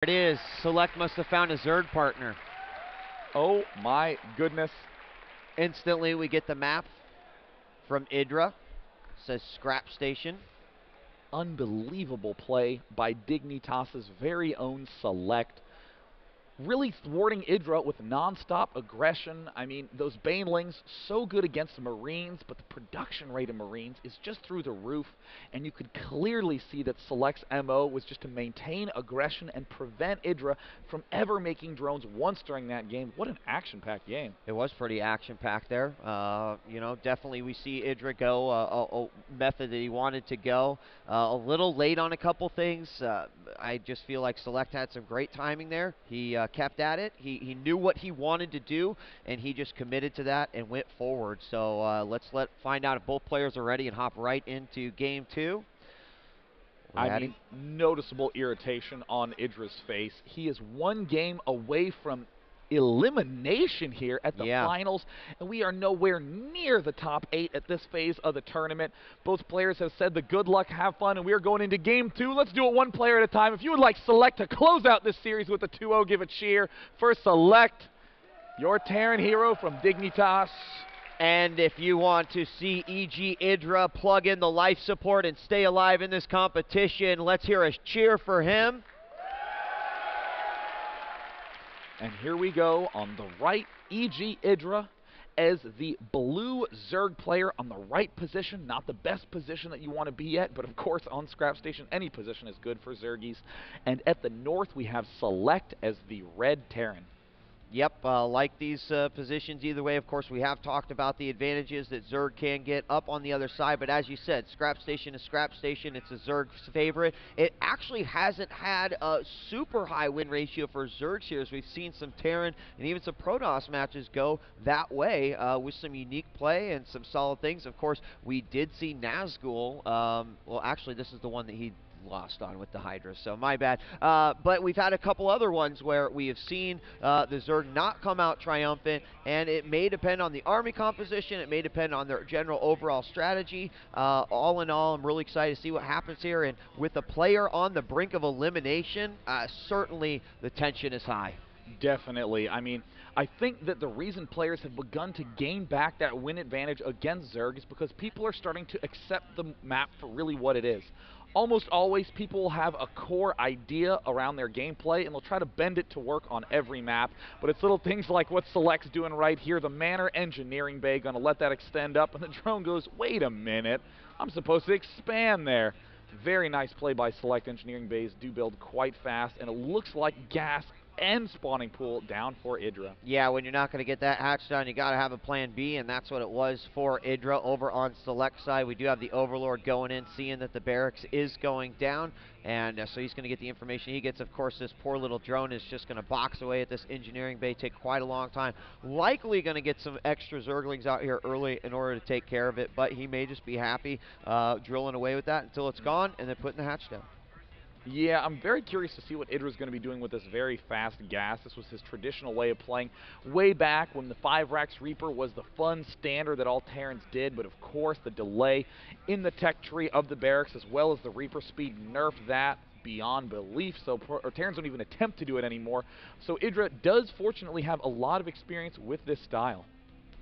It is. Select must have found a Zerg partner. Oh my goodness. Instantly we get the map from Idra. It says Scrap Station. Unbelievable play by Dignitas's very own Select. Really thwarting Idra with non-stop aggression. I mean, those Banelings, so good against the Marines, but the production rate of Marines is just through the roof, and you could clearly see that Select's MO was just to maintain aggression and prevent Idra from ever making drones once during that game. What an action-packed game. It was pretty action-packed there. Definitely we see Idra go a method that he wanted to go. A little late on a couple things. I just feel like Select had some great timing there. He kept at it. He knew what he wanted to do, and he just committed to that and went forward. So let's find out if both players are ready and hop right into game two. I mean, noticeable irritation on Idra's face. He is one game away from elimination here at the finals, and we are nowhere near the top 8 at this phase of the tournament. Both players have said the good luck, have fun, and we are going into game 2. Let's do it one player at a time. If you would like Select to close out this series with a 2-0, give a cheer for Select, your Terran hero from Dignitas. And if you want to see EGIdra plug in the life support and stay alive in this competition, let's hear a cheer for him. And here we go on the right, EGIdra as the blue Zerg player on the right position. Not the best position that you want to be at, but of course on Scrap Station, any position is good for Zergies. And at the north, we have Select as the red Terran. Yep, like these positions either way. Of course, we have talked about the advantages that Zerg can get up on the other side, but as you said, Scrap Station is Scrap Station. It's a Zerg's favorite. It actually hasn't had a super high win ratio for Zergs here, as we've seen some Terran and even some Protoss matches go that way with some unique play and some solid things. Of course, we did see Nazgul. Well, actually, this is the one that he lost on with the Hydra, so my bad. But we've had a couple other ones where we have seen the Zerg not come out triumphant, and it may depend on the army composition, it may depend on their general overall strategy. All in all, I'm really excited to see what happens here, and with a player on the brink of elimination, certainly the tension is high. Definitely. I mean, I think that the reason players have begun to gain back that win advantage against Zerg is because people are starting to accept the map for really what it is. Almost always, people will have a core idea around their gameplay, and they'll try to bend it to work on every map. But it's little things like what Select's doing right here, the Manor Engineering Bay, going to let that extend up, and the drone goes, wait a minute, I'm supposed to expand there. Very nice play by Select. Engineering Bays do build quite fast, and it looks like gas and spawning pool down for Idra. Yeah, when you're not going to get that hatch down, you got to have a plan B, and that's what it was for Idra over on Select side. We do have the Overlord going in, seeing that the barracks is going down, and so he's going to get the information he gets. Of course, this poor little drone is just going to box away at this engineering bay, take quite a long time. Likely going to get some extra Zerglings out here early in order to take care of it, but he may just be happy drilling away with that until it's gone and then putting the hatch down. Yeah, I'm very curious to see what Idra's going to be doing with this very fast gas. This was his traditional way of playing way back when the 5-Rax Reaper was the fun standard that all Terrans did, but of course the delay in the tech tree of the barracks as well as the Reaper speed nerfed that beyond belief, so Terrans don't even attempt to do it anymore. So Idra does fortunately have a lot of experience with this style.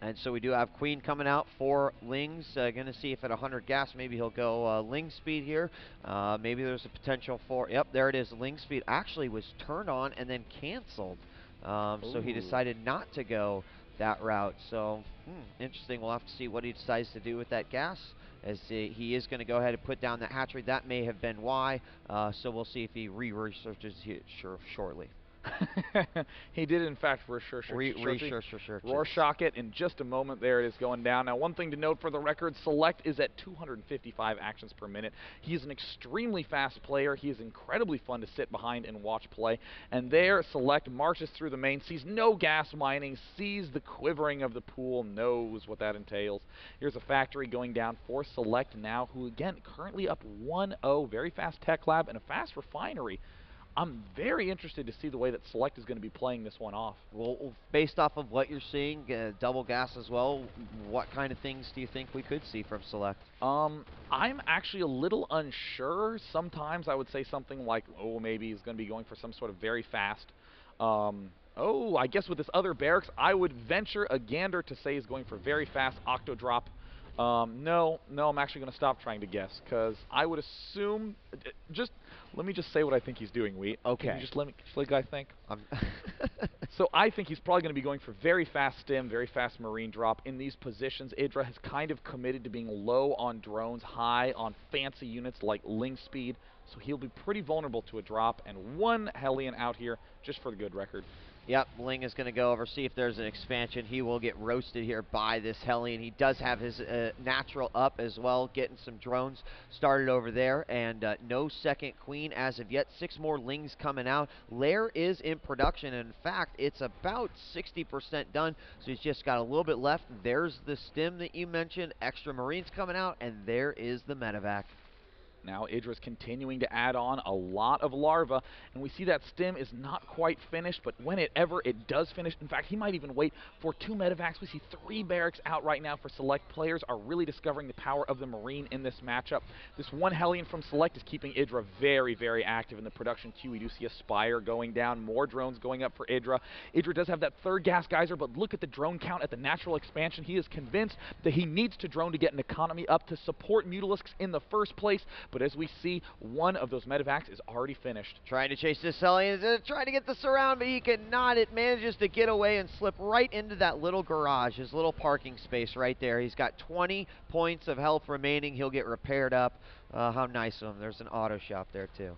And so we do have Queen coming out for Lings. Going to see if at 100 gas, maybe he'll go Ling speed here. Maybe there's a potential for, yep, there it is. Ling speed actually was turned on and then canceled. So he decided not to go that route. So, interesting. We'll have to see what he decides to do with that gas, as he is going to go ahead and put down that hatchery. That may have been why. So we'll see if he re-researches it shortly. He did, in fact, for sure. Rorschach it in just a moment. There it is going down. Now, one thing to note for the record, Select is at 255 actions per minute. He is an extremely fast player. He is incredibly fun to sit behind and watch play. And there, Select marches through the main, sees no gas mining, sees the quivering of the pool, knows what that entails. Here's a factory going down for Select now, who, again, currently up 1-0. Very fast tech lab and a fast refinery. I'm very interested to see the way that Select is going to be playing this one off. Well, based off of what you're seeing, double gas as well, what kind of things do you think we could see from Select? I'm actually a little unsure. Sometimes I would say something like, oh, maybe he's going to be going for some sort of very fast. Oh, I guess with this other barracks, I would venture a gander to say he's going for very fast octo drop. No, I'm actually going to stop trying to guess, because I would assume, let me just say what I think he's doing, Wheat. Okay. Can you just let the guy think? So I think he's probably going to be going for very fast stim, very fast marine drop. In these positions, EGIdra has kind of committed to being low on drones, high on fancy units like Ling Speed, so he'll be pretty vulnerable to a drop, and one Hellion out here, just for the good record. Yep, Ling is going to go over, see if there's an expansion. He will get roasted here by this Hellion. He does have his natural up as well, getting some drones started over there. And no second queen as of yet. 6 more Lings coming out. Lair is in production. In fact, it's about 60% done, so he's just got a little bit left. There's the stim that you mentioned. Extra Marines coming out, and there is the medevac. Now EGIdra's continuing to add on a lot of larva, and we see that stim is not quite finished, but whenever it does finish, in fact, he might even wait for 2 medevacs. We see 3 barracks out right now for Select. Players are really discovering the power of the Marine in this matchup. This one Hellion from Select is keeping EGIdra very, very active in the production queue. We do see a Spire going down, more drones going up for EGIdra. EGIdra does have that 3rd gas geyser, but look at the drone count at the natural expansion. He is convinced that he needs to drone to get an economy up to support Mutalisks in the first place. But as we see, one of those medevacs is already finished. Trying to chase this Hellion, trying to get the surround, but he cannot. It manages to get away and slip right into that little garage, his little parking space right there. He's got 20 points of health remaining. He'll get repaired up. How nice of him. There's an auto shop there too.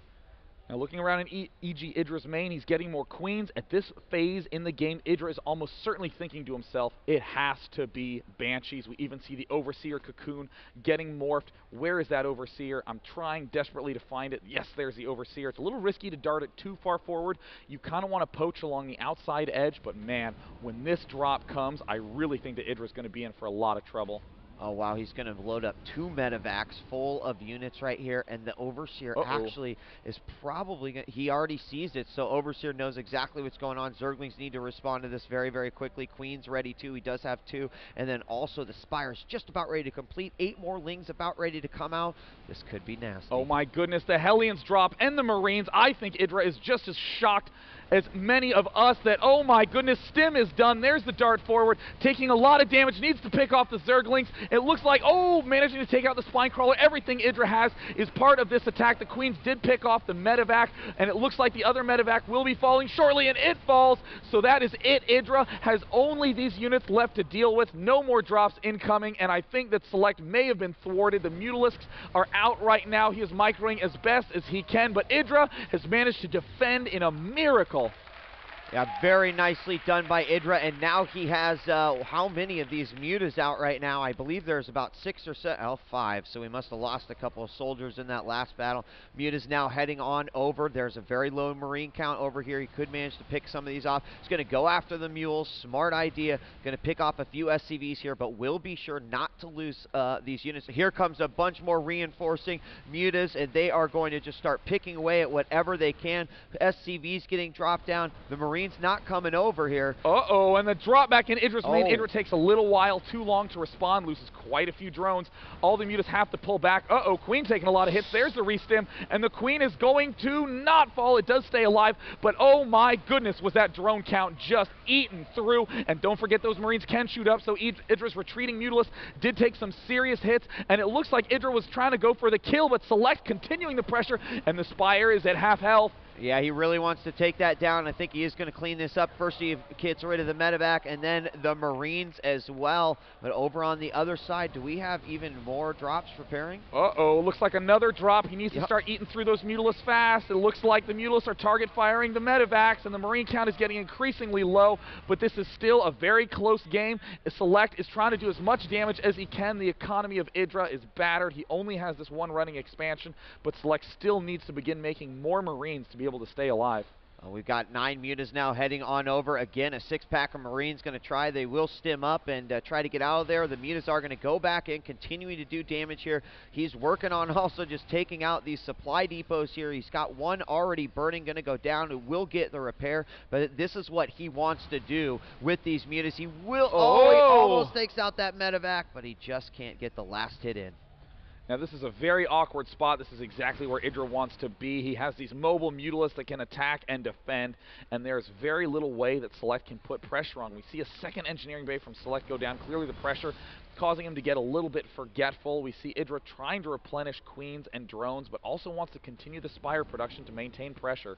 Now looking around in EGIdra's main, he's getting more queens. At this phase in the game, EGIdra is almost certainly thinking to himself, it has to be Banshees. We even see the Overseer Cocoon getting morphed. Where is that Overseer? I'm trying desperately to find it. Yes, there's the Overseer. It's a little risky to dart it too far forward. You kind of want to poach along the outside edge, but man, when this drop comes, I really think that EGIdra is going to be in for a lot of trouble. Oh, wow, he's going to load up 2 medevacs full of units right here, and the Overseer actually is probably going to... He already sees it, so Overseer knows exactly what's going on. Zerglings need to respond to this very, very quickly. Queen's ready, too. He does have 2, and then also the Spire's just about ready to complete. 8 more Lings about ready to come out. This could be nasty. Oh, my goodness, the Hellions drop, and the Marines. I think EGIdra is just as shocked as many of us that, oh my goodness, stim is done. There's the dart forward, taking a lot of damage, needs to pick off the Zerglings. It looks like, oh, managing to take out the Spine Crawler. Everything EGIdra has is part of this attack. The Queens did pick off the medevac, and it looks like the other medevac will be falling shortly, and it falls. So that is it. EGIdra has only these units left to deal with. No more drops incoming, and I think that Select may have been thwarted. The Mutalisks are out right now. He is microing as best as he can, but EGIdra has managed to defend in a miracle. Yeah, very nicely done by EGIdra, and now he has, how many of these mutas out right now? I believe there's about 6 or 7, 5, so we must have lost a couple of soldiers in that last battle. Muta's now heading on over. There's a very low Marine count over here. He could manage to pick some of these off. He's going to go after the mules. Smart idea. Going to pick off a few SCVs here, but will be sure not to lose these units. Here comes a bunch more reinforcing mutas, and they are going to just start picking away at whatever they can. SCVs getting dropped down. The Marines not coming over here. Uh-oh, and the drop back in EGIdra's main. EGIdra takes a little while too long to respond, loses quite a few drones. All the mutas have to pull back. Uh-oh, Queen taking a lot of hits. There's the restim, and the Queen is going to not fall. It does stay alive, but oh my goodness, was that drone count just eaten through. And don't forget, those Marines can shoot up, so EGIdra's retreating Mutalisk did take some serious hits, and it looks like EGIdra was trying to go for the kill, but Select continuing the pressure, and the Spire is at half health. Yeah, he really wants to take that down. I think he is going to clean this up. First he gets rid of the medevac, and then the Marines as well. But over on the other side, do we have even more drops preparing? Uh-oh, looks like another drop. He needs to start eating through those Mutalisks fast. It looks like the Mutalisks are target firing the medevacs, and the Marine count is getting increasingly low. But this is still a very close game. Select is trying to do as much damage as he can. The economy of EGIdra is battered. He only has this one running expansion, but Select still needs to begin making more Marines to be able to stay alive. We've got 9 mutas now heading on over. Again, a 6-pack of Marines going to try. They will stim up and try to get out of there. The mutas are going to go back in, continuing to do damage here. He's working on also just taking out these supply depots here. He's got one already burning, going to go down. It will get the repair, but this is what he wants to do with these mutas. He will, he almost takes out that medevac, but he just can't get the last hit in. Now this is a very awkward spot. This is exactly where Idra wants to be. He has these mobile mutalisks that can attack and defend, and there's very little way that SeleCT can put pressure on. We see a second engineering bay from SeleCT go down. Clearly the pressure causing him to get a little bit forgetful. We see Idra trying to replenish queens and drones, but also wants to continue the Spire production to maintain pressure.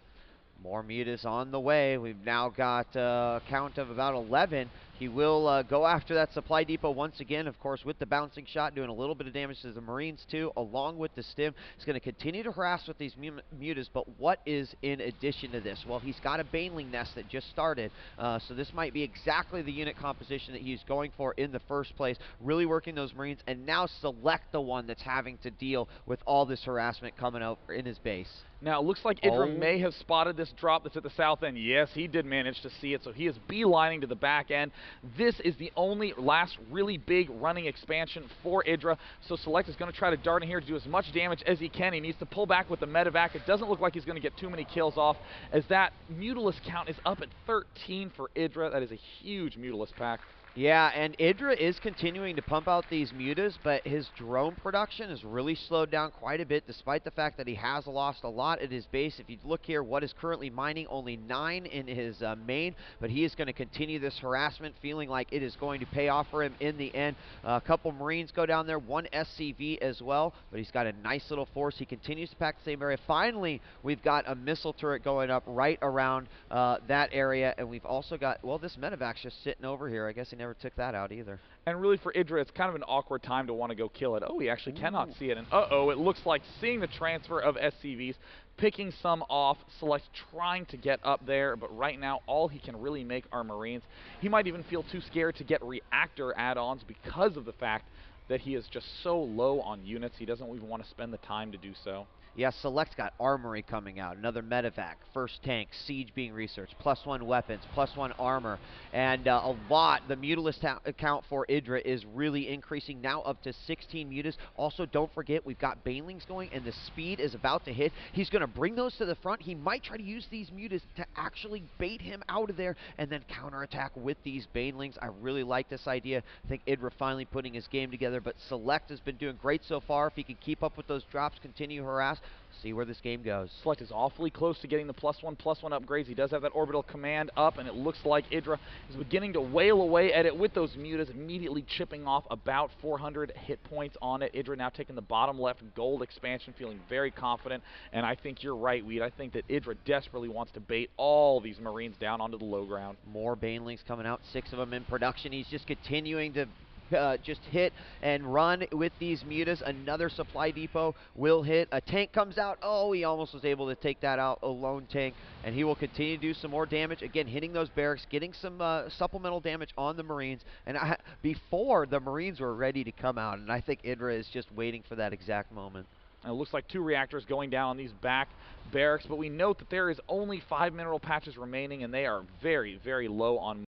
More mutas on the way. We've now got a count of about 11. He will go after that supply depot once again, of course, with the bouncing shot, doing a little bit of damage to the Marines too, along with the stim. He's going to continue to harass with these mutas, but what is in addition to this? Well, he's got a Baneling nest that just started, so this might be exactly the unit composition that he's going for in the first place, really working those Marines, and now SeleCT the one that's having to deal with all this harassment coming out in his base. Now, it looks like Idra may have spotted this drop that's at the south end. Yes, he did manage to see it, so he is beelining to the back end. This is the only last really big running expansion for Idra, so SeleCT is going to try to dart in here to do as much damage as he can. He needs to pull back with the medevac. It doesn't look like he's going to get too many kills off, as that Mutalisk count is up at 13 for Idra. That is a huge Mutalisk pack. Yeah, and Idra is continuing to pump out these mutas, but his drone production has really slowed down quite a bit, despite the fact that he has lost a lot at his base. If you look here, what is currently mining, only 9 in his main, but he is going to continue this harassment, feeling like it is going to pay off for him in the end. A couple Marines go down there, 1 SCV as well, but he's got a nice little force. He continues to pack the same area. Finally, we've got a missile turret going up right around that area, and we've also got, well, this medevac's just sitting over here. I guess he never took that out either. And really for Idra, it's kind of an awkward time to want to go kill it. Oh, he actually cannot see it. And it looks like seeing the transfer of SCVs, picking some off, SeleCT trying to get up there, but right now all he can really make are Marines. He might even feel too scared to get reactor add-ons because of the fact that he is just so low on units. He doesn't even want to spend the time to do so. Yeah, SeleCT's got armory coming out, another medevac, first tank, siege being researched, +1 weapons, +1 armor, and a lot. The mutalist count for Idra is really increasing, now up to 16 mutas. Also, don't forget, we've got Banelings going, and the speed is about to hit. He's going to bring those to the front. He might try to use these mutas to actually bait him out of there and then counterattack with these Banelings. I really like this idea. I think Idra finally putting his game together, but SeleCT has been doing great so far. If he can keep up with those drops, continue harass, see where this game goes. SeleCT is awfully close to getting the +1/+1 upgrades. He does have that orbital command up, and it looks like Idra is beginning to wail away at it with those mutas, immediately chipping off about 400 hit points on it. Idra now taking the bottom left gold expansion, feeling very confident, and I think you're right, Weed. I think that Idra desperately wants to bait all these Marines down onto the low ground. More Banelings coming out, 6 of them in production. He's just continuing to just hit and run with these mutas. Another supply depot will hit. A tank comes out. Oh, he almost was able to take that out, a lone tank, and he will continue to do some more damage. Again, hitting those barracks, getting some supplemental damage on the Marines, and before the Marines were ready to come out, and I think Idra is just waiting for that exact moment. And it looks like 2 reactors going down on these back barracks, but we note that there is only 5 mineral patches remaining, and they are very, very low on